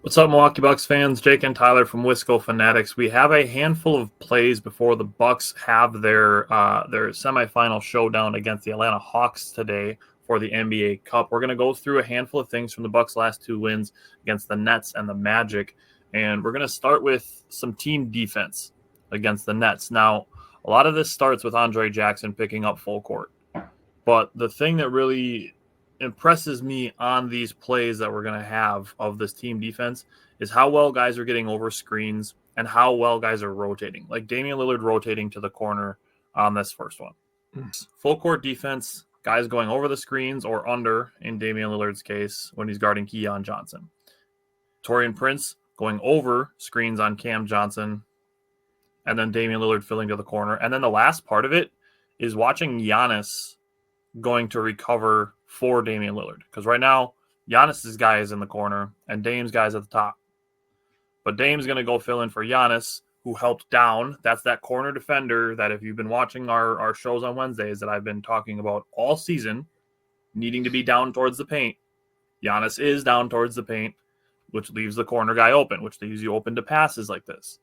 What's up, Milwaukee Bucks fans? Jake and Tyler from Wisco Fanatics. We have a handful of plays before the Bucks have their semifinal showdown against the Atlanta Hawks today for the NBA Cup. We're going to go through a handful of things from the Bucks' last two wins against the Nets and the Magic, and we're going to start with some team defense against the Nets. Now, a lot of this starts with Andre Jackson picking up full court, but the thing that really impresses me on these plays that we're going to have of this team defense is how well guys are getting over screens and how well guys are rotating. Like Damian Lillard rotating to the corner on this first one. Full court defense, guys going over the screens or under in Damian Lillard's case when he's guarding Keon Johnson. Taurean Prince going over screens on Cam Johnson, and then Damian Lillard filling to the corner. And then the last part of it is watching Giannis going to recover for Damian Lillard. Because right now, Giannis's guy is in the corner and Dame's guy's at the top. But Dame's going to go fill in for Giannis, who helped down. That's that corner defender that if you've been watching our shows on Wednesdays that I've been talking about all season, needing to be down towards the paint. Giannis is down towards the paint, which leaves the corner guy open, which leaves you open to passes like this.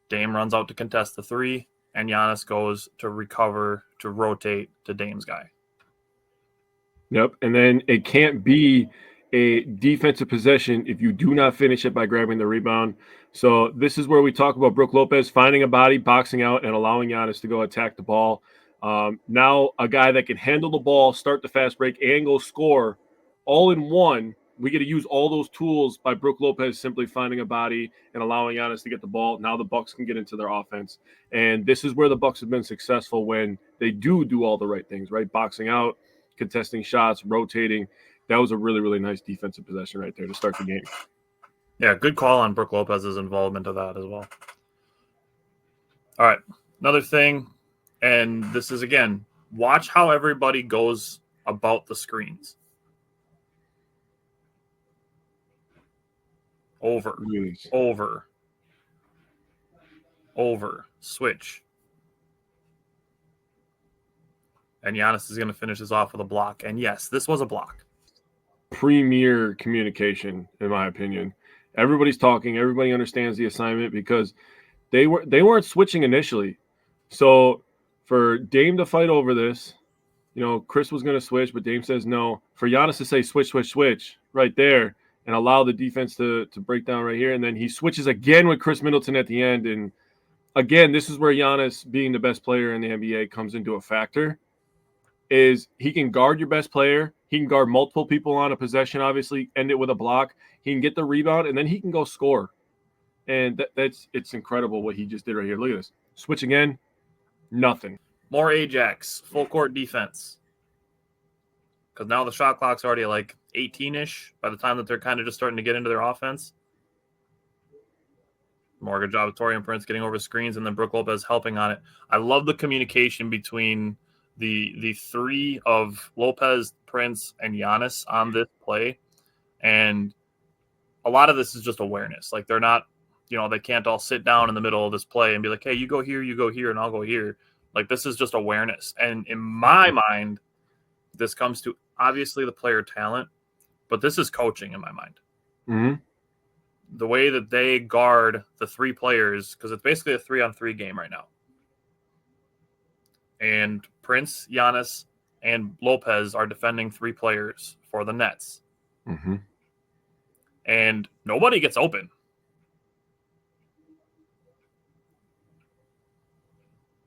Dame runs out to contest the three, and Giannis goes to recover, to rotate to Dame's guy. Yep, and then it can't be a defensive possession if you do not finish it by grabbing the rebound. So this is where we talk about Brook Lopez finding a body, boxing out, and allowing Giannis to go attack the ball. Now a guy that can handle the ball, start the fast break, and go score all in one. We get to use all those tools by Brook Lopez simply finding a body and allowing Giannis to get the ball. Now the Bucks can get into their offense. And this is where the Bucks have been successful when they do all the right things, right? Boxing out, contesting shots, rotating. That was a really, really nice defensive possession right there to start the game. Yeah, good call on Brook Lopez's involvement of that as well. All right, another thing, and this is, again, watch how everybody goes about the screens. Over, switch. And Giannis is going to finish this off with a block. And yes, this was a block. Premier communication, in my opinion. Everybody's talking. Everybody understands the assignment because they weren't switching initially. So for Dame to fight over this, Chris was going to switch, but Dame says no. For Giannis to say switch right there and allow the defense to break down right here. And then he switches again with Chris Middleton at the end. And again, this is where Giannis, being the best player in the NBA, comes into a factor. Is he can guard your best player. He can guard multiple people on a possession, obviously, end it with a block. He can get the rebound, and then he can go score. And it's incredible what he just did right here. Look at this. Switch again, nothing. More Ajax, full court defense. Because now the shot clock's already at like 18-ish by the time that they're kind of just starting to get into their offense. More good job of Taurean Prince getting over screens and then Brook Lopez helping on it. I love the communication between the three of Lopez, Prince, and Giannis on this play. And a lot of this is just awareness. Like they're not, they can't all sit down in the middle of this play and be like, hey, you go here, and I'll go here. Like this is just awareness. And in my mind, this comes to obviously the player talent, but this is coaching in my mind. Mm-hmm. The way that they guard the three players, because it's basically a 3-on-3 game right now. And Prince, Giannis, and Lopez are defending three players for the Nets. Mm-hmm. And nobody gets open.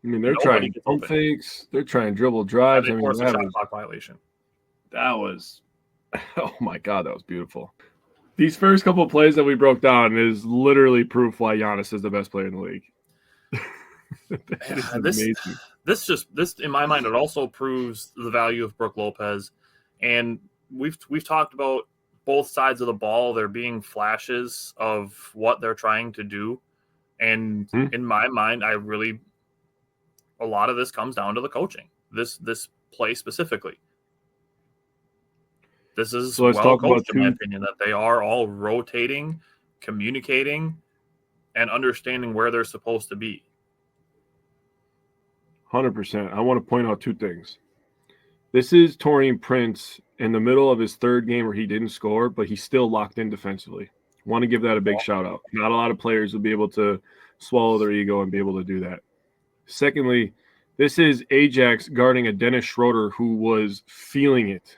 I mean, they're trying pump fakes. They're trying dribble drives. Of course, a shot clock violation. That was, oh my God, that was beautiful. These first couple of plays that we broke down is literally proof why Giannis is the best player in the league. This in my mind, it also proves the value of Brook Lopez. And we've talked about both sides of the ball. There being flashes of what they're trying to do. And in my mind, a lot of this comes down to the coaching. This play specifically. This is well coached, in my opinion, that they are all rotating, communicating, and understanding where they're supposed to be. 100%. I want to point out two things. This is Taurean Prince in the middle of his third game where he didn't score, but he's still locked in defensively. Want to give that a big shout out. Not a lot of players will be able to swallow their ego and be able to do that. Secondly, this is Ajax guarding a Dennis Schroeder who was feeling it.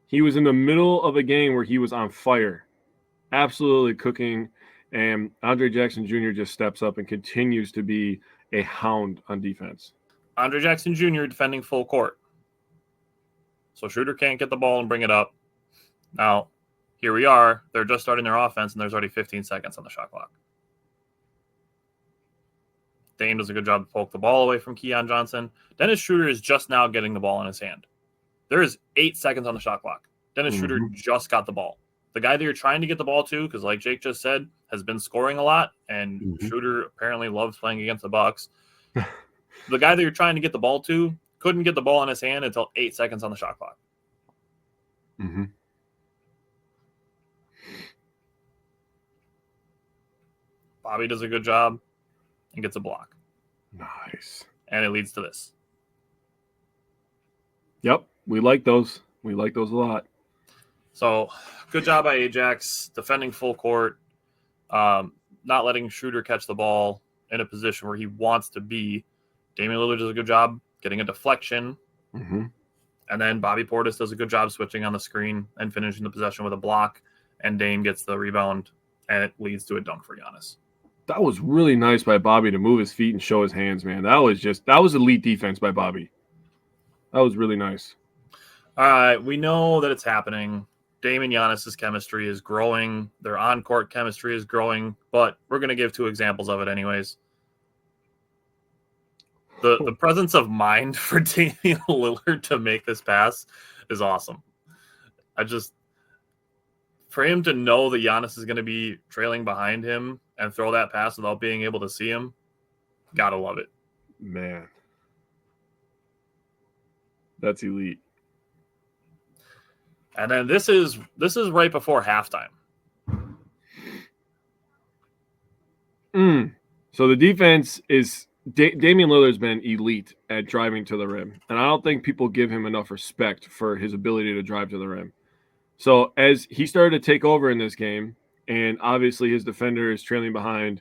He was in the middle of a game where he was on fire, absolutely cooking, and Andre Jackson Jr. just steps up and continues to be a hound on defense. Andre Jackson Jr. defending full court. So Schroeder can't get the ball and bring it up. Now, here we are. They're just starting their offense, and there's already 15 seconds on the shot clock. Dame does a good job to poke the ball away from Keon Johnson. Dennis Schroeder is just now getting the ball in his hand. There is 8 seconds on the shot clock. Dennis Schroeder just got the ball. The guy that you're trying to get the ball to, because like Jake just said, has been scoring a lot, and Schroeder apparently loves playing against the Bucks. The guy that you're trying to get the ball to couldn't get the ball in his hand until 8 seconds on the shot clock. Bobby does a good job and gets a block. Nice. And it leads to this. Yep, we like those. We like those a lot. So, good job by Ajax, defending full court, not letting Schroeder catch the ball in a position where he wants to be. Damian Lillard does a good job getting a deflection. And then Bobby Portis does a good job switching on the screen and finishing the possession with a block. And Dame gets the rebound, and it leads to a dunk for Giannis. That was really nice by Bobby to move his feet and show his hands, man. That was elite defense by Bobby. That was really nice. All right, we know that it's happening. Dame and Giannis's chemistry is growing. Their on-court chemistry is growing, but we're going to give 2 examples of it anyways. The presence of mind for Damian Lillard to make this pass is awesome. For him to know that Giannis is going to be trailing behind him and throw that pass without being able to see him, gotta love it. Man. That's elite. And then this is right before halftime. So the defense is Damian Lillard's been elite at driving to the rim, and I don't think people give him enough respect for his ability to drive to the rim. So as he started to take over in this game, and obviously his defender is trailing behind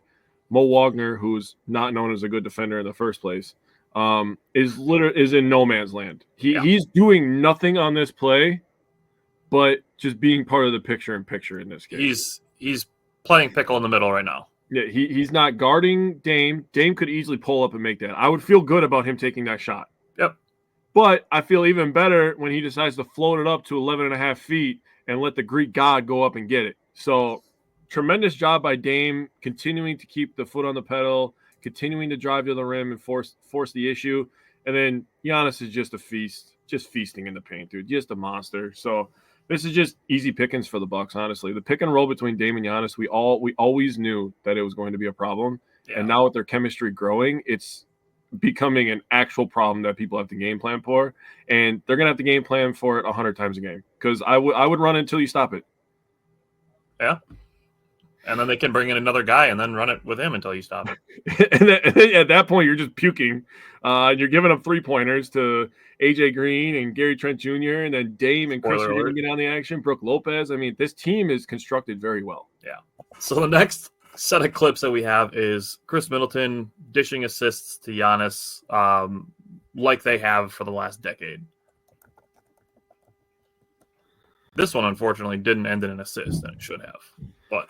Mo Wagner, who's not known as a good defender in the first place, is in no man's land. He's doing nothing on this play, but just being part of the picture-in-picture in this game. He's playing pickle in the middle right now. Yeah, he's not guarding Dame. Dame could easily pull up and make that. I would feel good about him taking that shot. Yep. But I feel even better when he decides to float it up to 11.5 feet and let the Greek god go up and get it. So tremendous job by Dame, continuing to keep the foot on the pedal, continuing to drive to the rim and force the issue. And then Giannis is just a feast, just feasting in the paint, dude. Just a monster. So this is just easy pickings for the Bucks, honestly. The pick and roll between Dame and Giannis, we always knew that it was going to be a problem. Yeah. And now with their chemistry growing, it's becoming an actual problem that people have to game plan for. And they're going to have to game plan for it 100 times a game because I would run it until you stop it. Yeah. And then they can bring in another guy and then run it with him until you stop it. and then at that point, you're just puking. You're giving up 3-pointers to AJ Green and Gary Trent Jr. and then Dame and Chris Reed get on the action. Brooke Lopez. I mean, this team is constructed very well. Yeah. So the next set of clips that we have is Chris Middleton dishing assists to Giannis like they have for the last decade. This one, unfortunately, didn't end in an assist, and it should have. But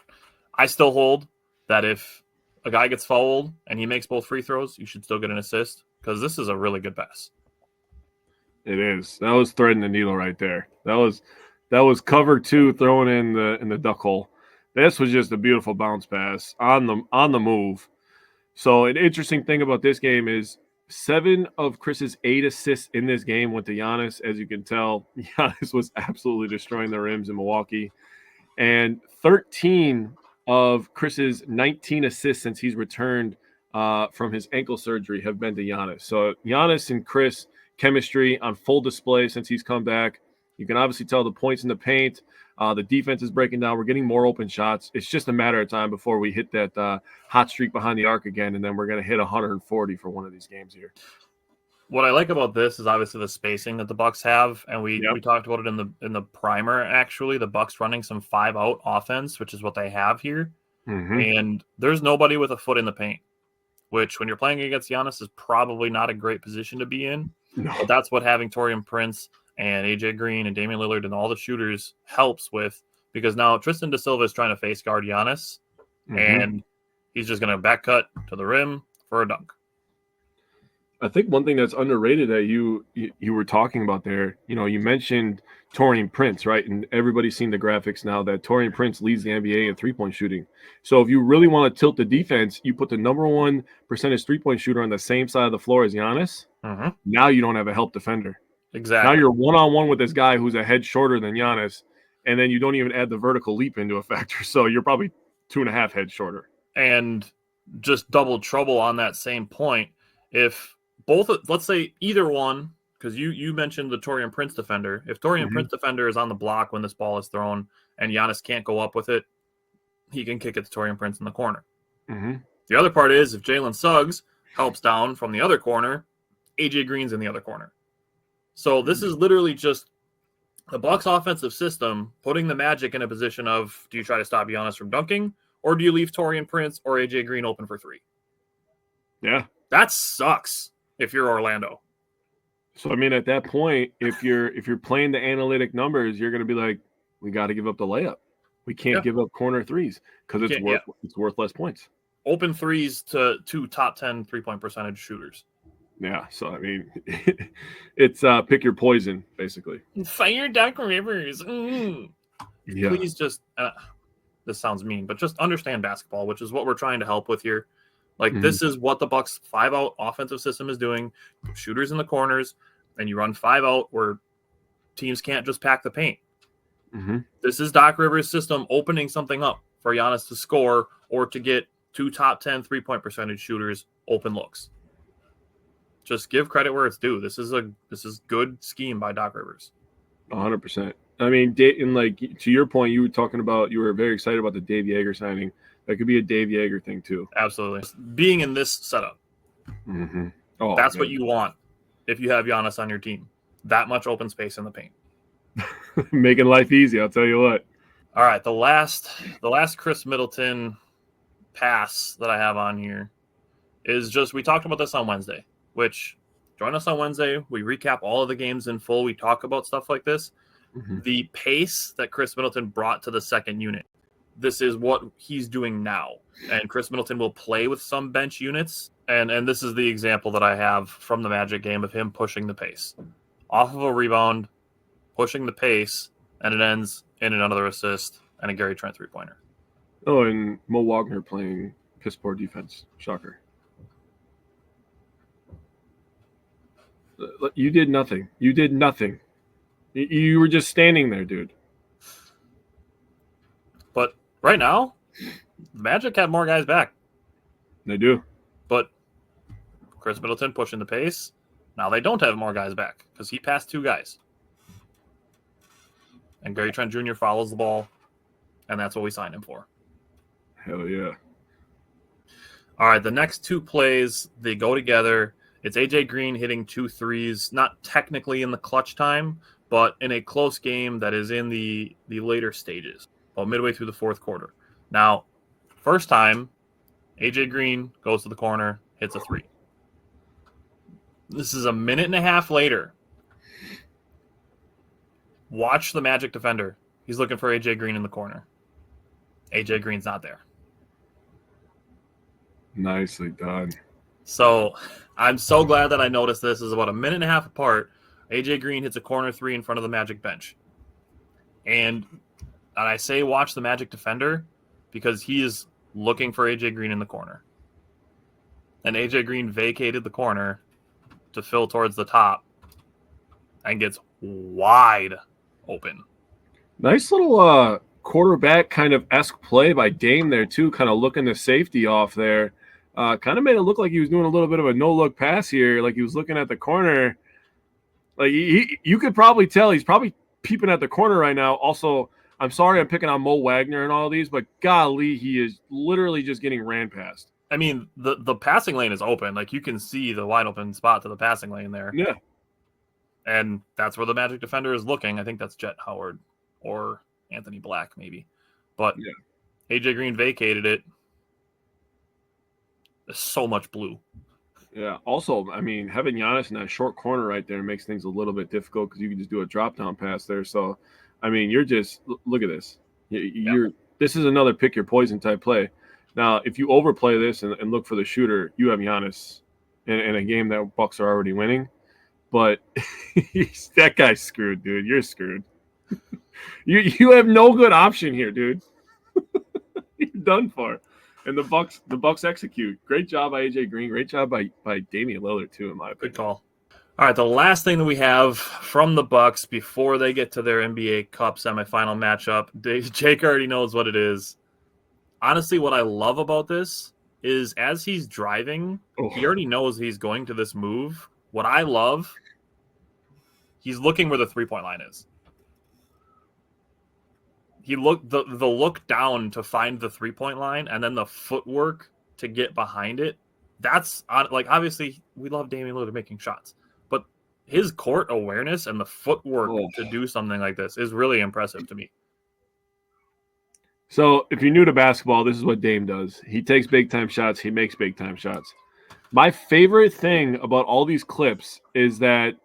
I still hold that if a guy gets fouled and he makes both free throws, you should still get an assist because this is a really good pass. It is. That was threading the needle right there. That was cover 2 thrown in the duck hole. This was just a beautiful bounce pass on the move. So an interesting thing about this game is 7 of Chris's 8 assists in this game went to Giannis. As you can tell, Giannis was absolutely destroying the rims in Milwaukee. And 13 of Chris's 19 assists since he's returned from his ankle surgery have been to Giannis. So Giannis and Chris chemistry on full display since he's come back. You can obviously tell the points in the paint. The defense is breaking down. We're getting more open shots. It's just a matter of time before we hit that hot streak behind the arc again, and then we're going to hit 140 for one of these games here. What I like about this is obviously the spacing that the Bucks have, and we Yep. talked about it in the primer. Actually, the Bucks running some 5-out offense, which is what they have here, Mm-hmm. and there's nobody with a foot in the paint. Which, when you're playing against Giannis, is probably not a great position to be in. No. But that's what having Taurean Prince and AJ Green and Damian Lillard and all the shooters helps with, because now Tristan Da Silva is trying to face guard Giannis, Mm-hmm. and he's just going to back cut to the rim for a dunk. I think one thing that's underrated that you were talking about there, you mentioned Taurean Prince, right? And everybody's seen the graphics now that Taurean Prince leads the NBA in three-point shooting. So if you really want to tilt the defense, you put the number one percentage three-point shooter on the same side of the floor as Giannis. Mm-hmm. Now you don't have a help defender. Exactly. Now you're one-on-one with this guy who's a head shorter than Giannis, and then you don't even add the vertical leap into a factor. So you're probably 2.5 heads shorter. And just double trouble on that same point. If both, let's say either one, because you mentioned the Taurean Prince defender. If Taurean Prince defender is on the block when this ball is thrown and Giannis can't go up with it, he can kick it to Taurean Prince in the corner. Mm-hmm. The other part is if Jalen Suggs helps down from the other corner, AJ Green's in the other corner. So this is literally just the Bucks offensive system putting the Magic in a position of, do you try to stop Giannis from dunking, or do you leave Taurean Prince or AJ Green open for three? Yeah. That sucks if you're Orlando. So I mean, at that point, if you're playing the analytic numbers, you're going to be like, we got to give up the layup. We can't give up corner threes because it's worth less points. Open threes to two top 10 3-point percentage shooters. Yeah, so I mean, it's pick your poison, basically. Fire Doc Rivers. Yeah. Please just, this sounds mean, but just understand basketball, which is what we're trying to help with here. Like, this is what the Bucks 5-out offensive system is doing. Shooters in the corners, and you run 5-out where teams can't just pack the paint. Mm-hmm. This is Doc Rivers' system opening something up for Giannis to score or to get two top 10 3-point percentage shooters open looks. Just give credit where it's due. This is good scheme by Doc Rivers. 100%. I mean, and like to your point, you were talking about you were very excited about the Dave Yeager signing. That could be a Dave Yeager thing too. Absolutely. Being in this setup, that's what you want if you have Giannis on your team. That much open space in the paint. Making life easy, I'll tell you what. All right, the last Chris Middleton pass that I have on here is just, we talked about this on Wednesday, which, join us on Wednesday. We recap all of the games in full. We talk about stuff like this. Mm-hmm. The pace that Chris Middleton brought to the second unit, this is what he's doing now. And Chris Middleton will play with some bench units. And this is the example that I have from the Magic game of him pushing the pace. Off of a rebound, pushing the pace, and it ends in another assist and a Gary Trent three-pointer. Oh, and Mo Wagner playing piss poor defense. Shocker. You did nothing. You did nothing. You were just standing there, dude. But right now, the Magic have more guys back. They do. But Chris Middleton pushing the pace. Now they don't have more guys back because he passed two guys. And Gary Trent Jr. follows the ball, and that's what we signed him for. Hell yeah. All right, the next two plays, they go together. It's AJ Green hitting 2 threes, not technically in the clutch time, but in a close game that is in the later stages, about midway through the fourth quarter. Now, first time, AJ Green goes to the corner, hits a 3. This is a minute and a half later. Watch the Magic defender. He's looking for AJ Green in the corner. AJ Green's not there. Nicely done. So I'm so glad that I noticed this. Is about a minute and a half apart. AJ Green hits a corner 3 in front of the Magic bench. And I say watch the Magic defender because he is looking for AJ Green in the corner. And AJ Green vacated the corner to fill towards the top and gets wide open. Nice little quarterback kind of esque play by Dame there too, kind of looking the safety off there. Kind of made it look like he was doing a little bit of a no-look pass here, like he was looking at the corner. Like you could probably tell he's probably peeping at the corner right now. Also, I'm sorry I'm picking on Mo Wagner and all these, but golly, he is literally just getting ran past. I mean, the passing lane is open. Like, you can see the wide open spot to the passing lane there. Yeah. And that's where the Magic defender is looking. I think that's Jet Howard or Anthony Black, maybe. But Yeah. AJ Green vacated it. There's so much blue. Yeah. Also, I mean, having Giannis in that short corner right there makes things a little bit difficult because you can just do a drop down pass there. So, I mean, you're just look at this. This is another pick your poison type play. Now, if you overplay this and look for the shooter, you have Giannis in a game that Bucks are already winning. But that guy's screwed, dude. You're screwed. You have no good option here, dude. You're done for. And the Bucks execute. Great job by AJ Green. Great job by Damian Lillard too, in my opinion. Good call. All right, the last thing that we have from the Bucks before they get to their NBA Cup semifinal matchup, Jake already knows what it is. Honestly, what I love about this is as he's driving, he already knows he's going to this move. What I love, he's looking where the three-point line is. He looked the look down to find the three-point line, and then the footwork to get behind it. That's like, obviously we love Damian Lillard making shots, but his court awareness and the footwork to do something like this is really impressive to me. So if you're new to basketball, this is what Dame does. He takes big-time shots. He makes big-time shots. My favorite thing about all these clips is that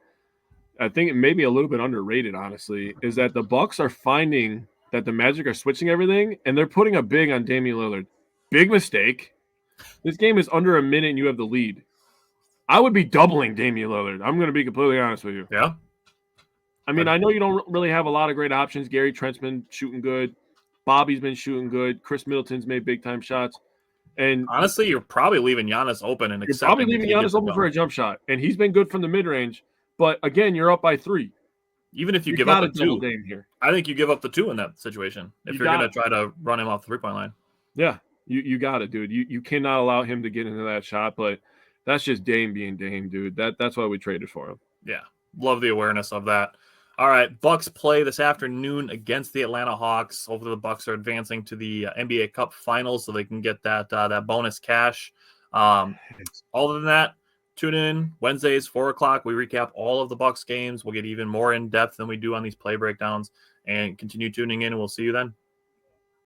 I think it may be a little bit underrated, honestly, is that the Bucks are finding that the Magic are switching everything, and they're putting a big on Damian Lillard. Big mistake. This game is under a minute, and you have the lead. I would be doubling Damian Lillard. I'm going to be completely honest with you. Yeah. I mean, I know you don't really have a lot of great options. Gary Trent's been shooting good. Bobby's been shooting good. Chris Middleton's made big-time shots. And honestly, you're probably leaving Giannis open and you're probably leaving Giannis open for a jump shot. And he's been good from the mid-range. But, again, you're up by 3. Even if you give up the 2, here. I think you give up the 2 in that situation if you're going to try to run him off the three-point line. Yeah, you got it, dude. You cannot allow him to get into that shot, but that's just Dame being Dame, dude. That's why we traded for him. Yeah, love the awareness of that. All right, Bucks play this afternoon against the Atlanta Hawks. Hopefully the Bucks are advancing to the NBA Cup Finals so they can get that bonus cash. Other than that, tune in Wednesdays, 4 o'clock. We recap all of the Bucks games. We'll get even more in depth than we do on these play breakdowns, and continue tuning in, and we'll see you then.